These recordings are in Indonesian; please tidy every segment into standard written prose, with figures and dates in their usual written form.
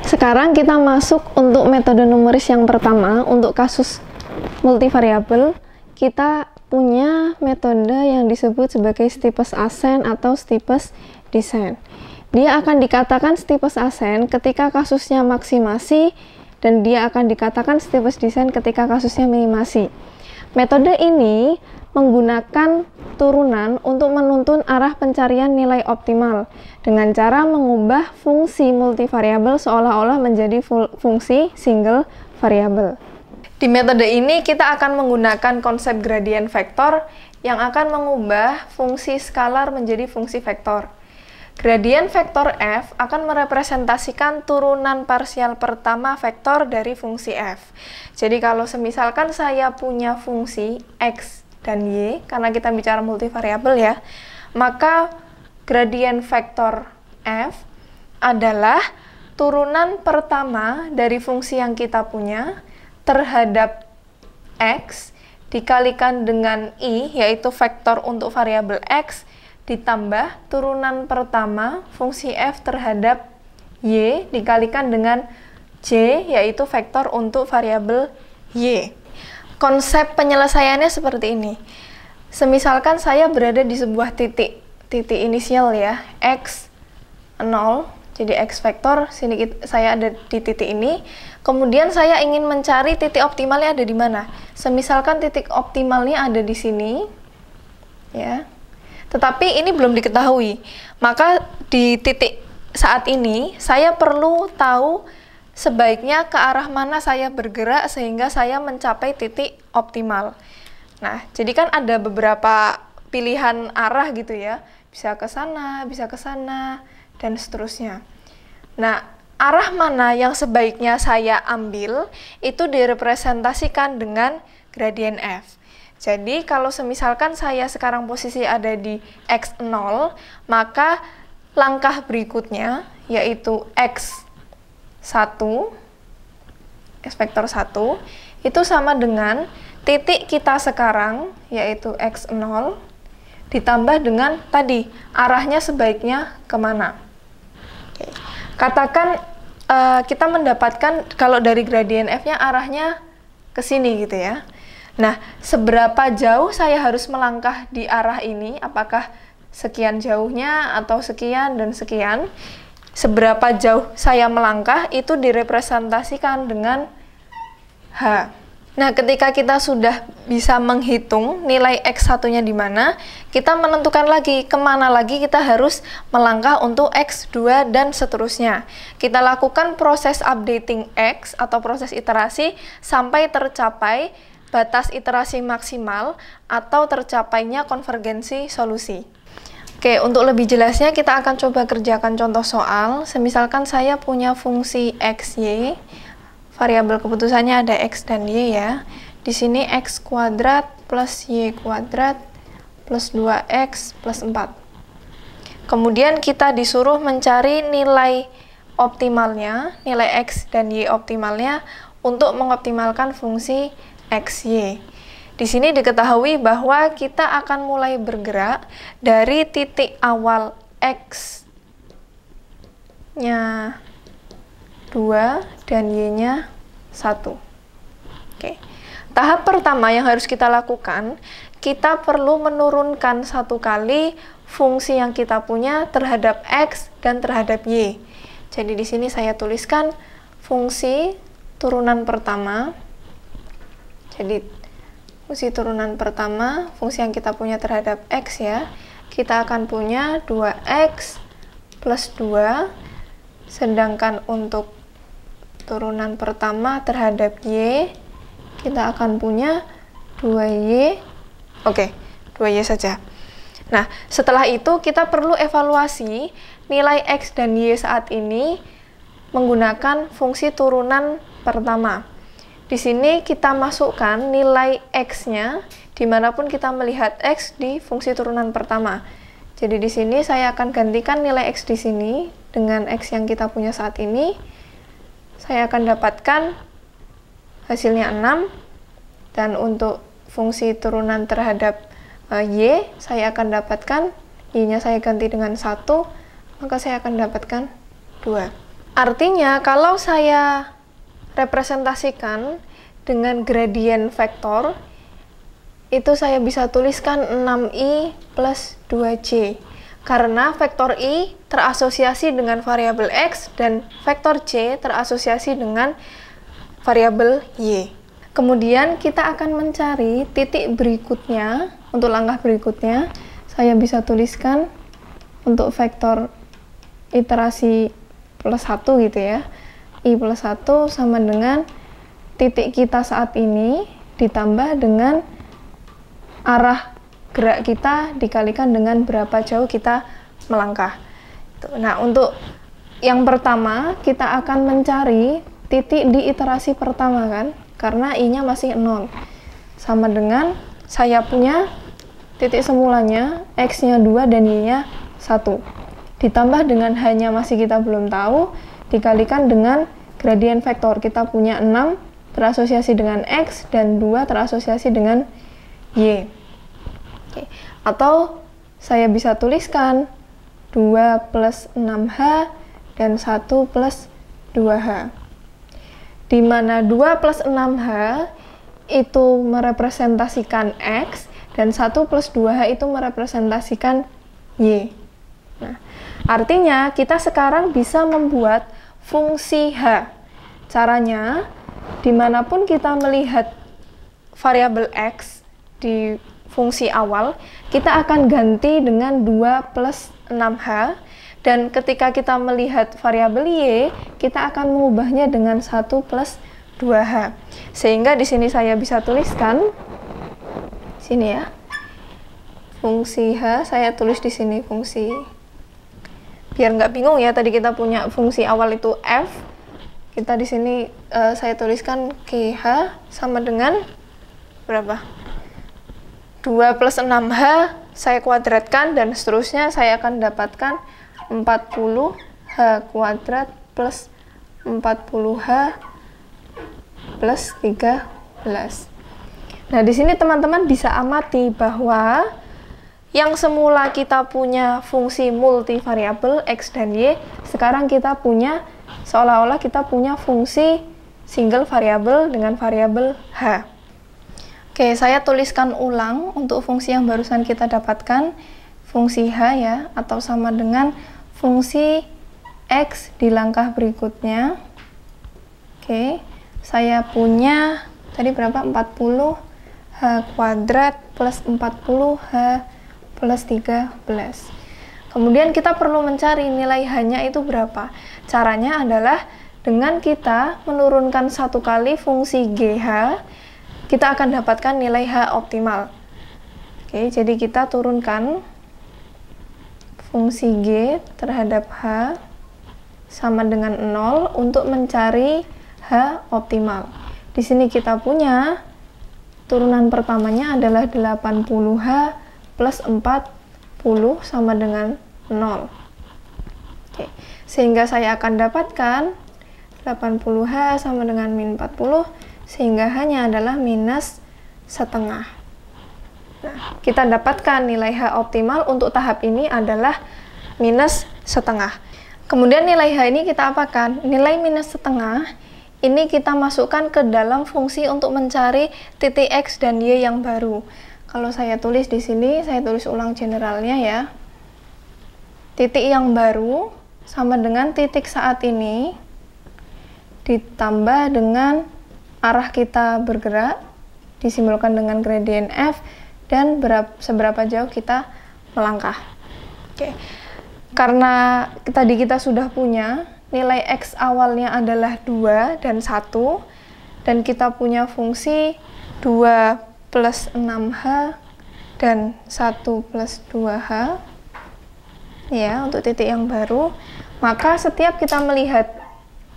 Sekarang kita masuk untuk metode numeris yang pertama. Untuk kasus multivariabel, kita punya metode yang disebut sebagai Steepest ascent atau Steepest descent. Dia akan dikatakan Steepest ascent ketika kasusnya maksimasi, dan dia akan dikatakan Steepest descent ketika kasusnya minimasi. Metode ini menggunakan turunan untuk menuntun arah pencarian nilai optimal dengan cara mengubah fungsi multivariabel seolah-olah menjadi fungsi single variable. Di metode ini kita akan menggunakan konsep gradient vektor yang akan mengubah fungsi skalar menjadi fungsi vektor. Gradient vektor f akan merepresentasikan turunan parsial pertama vektor dari fungsi f. Jadi kalau semisalkan saya punya fungsi x dan y, karena kita bicara multivariabel ya, maka gradient vektor f adalah turunan pertama dari fungsi yang kita punya terhadap x dikalikan dengan i, yaitu vektor untuk variabel x, ditambah turunan pertama fungsi f terhadap y dikalikan dengan j, yaitu vektor untuk variabel y. Konsep penyelesaiannya seperti ini. Semisalkan saya berada di sebuah titik inisial ya, x 0, jadi x vektor, sini saya ada di titik ini. Kemudian saya ingin mencari titik optimalnya ada di mana. Semisalkan titik optimalnya ada di sini, ya. Tetapi ini belum diketahui. Maka di titik saat ini saya perlu tahu sebaiknya ke arah mana saya bergerak sehingga saya mencapai titik optimal. Nah, jadi kan ada beberapa pilihan arah gitu ya. Bisa ke sana, dan seterusnya. Nah, arah mana yang sebaiknya saya ambil itu direpresentasikan dengan gradient f. Jadi kalau semisalkan saya sekarang posisi ada di x0, maka langkah berikutnya yaitu x1, x vektor 1, itu sama dengan titik kita sekarang yaitu x0 ditambah dengan tadi arahnya sebaiknya kemana. Oke. Katakan kita mendapatkan kalau dari gradient f-nya arahnya ke sini gitu ya. Nah, seberapa jauh saya harus melangkah di arah ini? Apakah sekian jauhnya atau sekian dan sekian? Seberapa jauh saya melangkah itu direpresentasikan dengan H. Nah, ketika kita sudah bisa menghitung nilai X1-nya di mana, kita menentukan lagi kemana lagi kita harus melangkah untuk X2 dan seterusnya. Kita lakukan proses updating X atau proses iterasi sampai tercapai batas iterasi maksimal atau tercapainya konvergensi solusi. Oke, untuk lebih jelasnya kita akan coba kerjakan contoh soal. Semisalkan saya punya fungsi XY, variabel keputusannya ada X dan Y ya. Di sini X kuadrat plus Y kuadrat plus 2X plus 4. Kemudian kita disuruh mencari nilai optimalnya, nilai X dan Y optimalnya untuk mengoptimalkan fungsi XY. Di sini diketahui bahwa kita akan mulai bergerak dari titik awal X-nya 2 dan Y-nya 1. Oke. Tahap pertama yang harus kita lakukan, kita perlu menurunkan satu kali fungsi yang kita punya terhadap X dan terhadap Y. Jadi di sini saya tuliskan fungsi turunan pertama. Jadi fungsi turunan pertama, fungsi yang kita punya terhadap X ya, kita akan punya 2X plus 2, sedangkan untuk turunan pertama terhadap Y, kita akan punya 2Y, oke, 2Y saja. Nah, setelah itu kita perlu evaluasi nilai X dan Y saat ini menggunakan fungsi turunan pertama. Di sini kita masukkan nilai X-nya dimanapun kita melihat X di fungsi turunan pertama. Jadi di sini saya akan gantikan nilai X di sini dengan X yang kita punya saat ini. Saya akan dapatkan hasilnya 6. Dan untuk fungsi turunan terhadap Y, saya akan dapatkan Y-nya saya ganti dengan 1, maka saya akan dapatkan 2. Artinya, kalau saya representasikan dengan gradien vektor, itu saya bisa tuliskan 6i plus 2j. Karena vektor i terasosiasi dengan variabel x dan vektor j terasosiasi dengan variabel y. Kemudian kita akan mencari titik berikutnya. Untuk langkah berikutnya, saya bisa tuliskan untuk vektor iterasi plus 1 gitu ya. I plus 1 sama dengan titik kita saat ini ditambah dengan arah gerak kita dikalikan dengan berapa jauh kita melangkah. Nah, untuk yang pertama kita akan mencari titik di iterasi pertama kan, karena i-nya masih 0. Sama dengan saya punya titik semulanya, x-nya 2 dan y-nya 1. Ditambah dengan h-nya masih kita belum tahu, dikalikan dengan gradien vektor. Kita punya 6 terasosiasi dengan x dan 2 terasosiasi dengan y. Oke. Atau saya bisa tuliskan 2 plus 6h dan 1 plus 2h. Di mana 2 plus 6h itu merepresentasikan x dan 1 plus 2h itu merepresentasikan y. Nah, artinya kita sekarang bisa membuat fungsi h. Caranya, dimanapun kita melihat variabel x di fungsi awal, kita akan ganti dengan 2 plus 6h, dan ketika kita melihat variabel y, kita akan mengubahnya dengan 1 plus 2h. Sehingga di sini saya bisa tuliskan, sini ya, fungsi h, saya tulis di sini fungsi, biar nggak bingung ya, tadi kita punya fungsi awal itu f, kita di sini saya tuliskan gh sama dengan berapa? 2 plus 6h saya kuadratkan dan seterusnya saya akan dapatkan 40h kuadrat plus 40h plus 13. Nah, di sini teman-teman bisa amati bahwa yang semula kita punya fungsi multivariabel x dan y, sekarang kita punya seolah-olah kita punya fungsi single variabel dengan variabel h. Oke, saya tuliskan ulang untuk fungsi yang barusan kita dapatkan, fungsi h ya, atau sama dengan fungsi x di langkah berikutnya. Oke, saya punya tadi berapa? 40h kuadrat plus 40h plus 13. Kemudian kita perlu mencari nilai h-nya itu berapa. Caranya adalah dengan kita menurunkan satu kali fungsi gh, kita akan dapatkan nilai h optimal. Oke, jadi kita turunkan fungsi g terhadap h sama dengan 0 untuk mencari h optimal. Di sini kita punya turunan pertamanya adalah 80h plus 40 sama dengan 0. Oke, sehingga saya akan dapatkan 80h sama dengan min 40, sehingga hanya adalah minus setengah. Nah, kita dapatkan nilai h optimal untuk tahap ini adalah minus setengah. Kemudian nilai h ini kita apakan? Nilai minus setengah ini kita masukkan ke dalam fungsi untuk mencari titik x dan y yang baru. Kalau saya tulis di sini, saya tulis ulang generalnya ya. Titik yang baru sama dengan titik saat ini ditambah dengan arah kita bergerak, disimbolkan dengan gradien f, dan seberapa jauh kita melangkah. Oke. Karena tadi kita sudah punya nilai x awalnya adalah 2 dan 1, dan kita punya fungsi 2 plus 6h dan 1 plus 2h ya, untuk titik yang baru, maka setiap kita melihat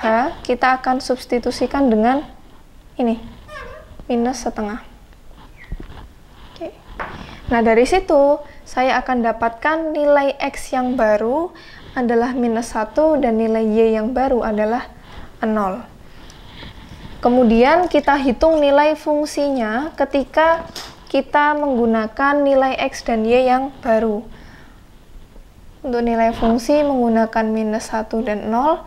h, kita akan substitusikan dengan ini, minus setengah. Oke. Nah, dari situ saya akan dapatkan nilai x yang baru adalah minus 1 dan nilai y yang baru adalah 0. Kemudian kita hitung nilai fungsinya ketika kita menggunakan nilai x dan y yang baru. Untuk nilai fungsi menggunakan minus 1 dan 0,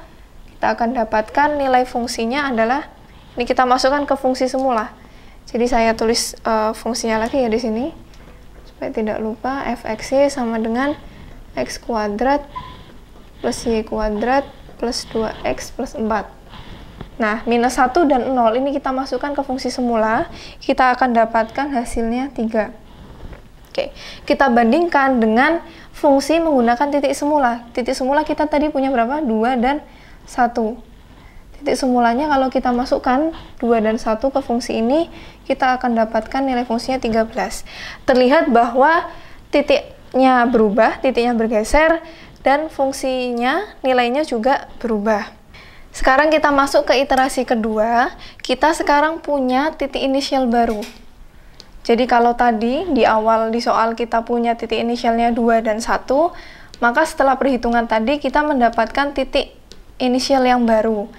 kita akan dapatkan nilai fungsinya adalah, ini kita masukkan ke fungsi semula. Jadi saya tulis fungsinya lagi ya di sini, supaya tidak lupa. Fx sama dengan x kuadrat plus y kuadrat plus 2x plus 4. Nah, minus 1 dan 0 ini kita masukkan ke fungsi semula, kita akan dapatkan hasilnya 3. Oke, kita bandingkan dengan fungsi menggunakan titik semula. Titik semula kita tadi punya berapa? 2 dan 1. Titik semulanya kalau kita masukkan 2 dan 1 ke fungsi ini, kita akan dapatkan nilai fungsinya 13. Terlihat bahwa titiknya berubah, titiknya bergeser, dan fungsinya, nilainya juga berubah. Sekarang kita masuk ke iterasi kedua, kita sekarang punya titik inisial baru. Jadi kalau tadi di awal di soal kita punya titik inisialnya 2 dan 1, maka setelah perhitungan tadi kita mendapatkan titik inisial yang baru,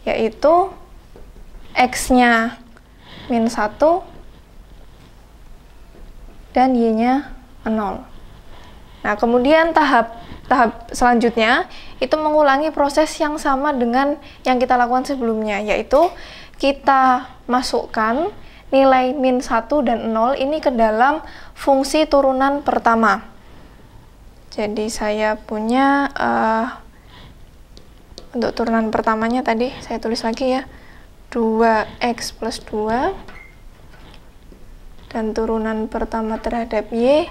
yaitu x-nya min 1 dan y-nya 0. Nah, kemudian tahap selanjutnya itu mengulangi proses yang sama dengan yang kita lakukan sebelumnya, yaitu kita masukkan nilai min 1 dan 0 ini ke dalam fungsi turunan pertama. Jadi saya punya untuk turunan pertamanya tadi saya tulis lagi ya, 2x plus 2, dan turunan pertama terhadap y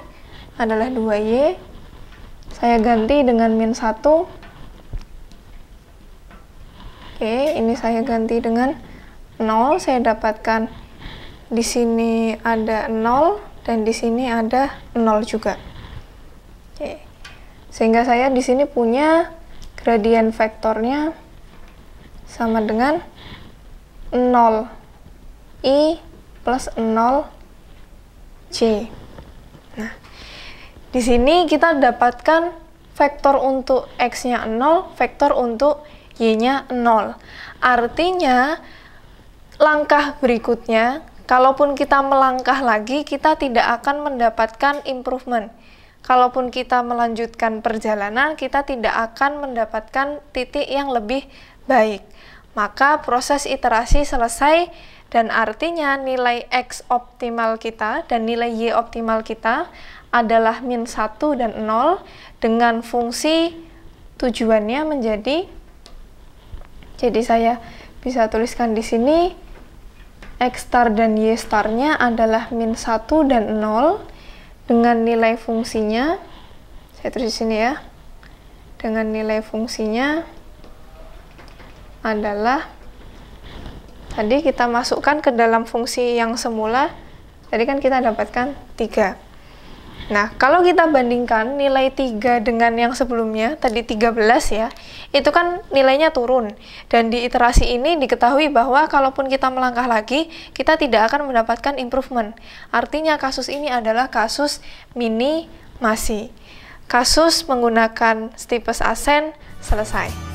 adalah 2y. Saya ganti dengan min 1. Oke, ini saya ganti dengan 0. Saya dapatkan di sini ada 0 dan di sini ada 0 juga. Oke. Sehingga saya di sini punya gradien vektornya sama dengan 0i plus 0j. Nah, di sini kita dapatkan vektor untuk x-nya 0, vektor untuk y-nya 0. Artinya, langkah berikutnya, kalaupun kita melangkah lagi, kita tidak akan mendapatkan improvement. Kalaupun kita melanjutkan perjalanan, kita tidak akan mendapatkan titik yang lebih baik. Maka proses iterasi selesai, dan artinya nilai x optimal kita dan nilai y optimal kita adalah min 1 dan 0 dengan fungsi tujuannya menjadi, jadi saya bisa tuliskan di sini x star dan y starnya adalah min 1 dan 0 dengan nilai fungsinya, saya tulis di sini ya, dengan nilai fungsinya adalah, tadi kita masukkan ke dalam fungsi yang semula, tadi kan kita dapatkan 3. Nah, kalau kita bandingkan nilai 3 dengan yang sebelumnya, tadi 13 ya, itu kan nilainya turun. Dan di iterasi ini diketahui bahwa kalaupun kita melangkah lagi, kita tidak akan mendapatkan improvement. Artinya kasus ini adalah kasus minimasi. Kasus menggunakan steepest ascent selesai.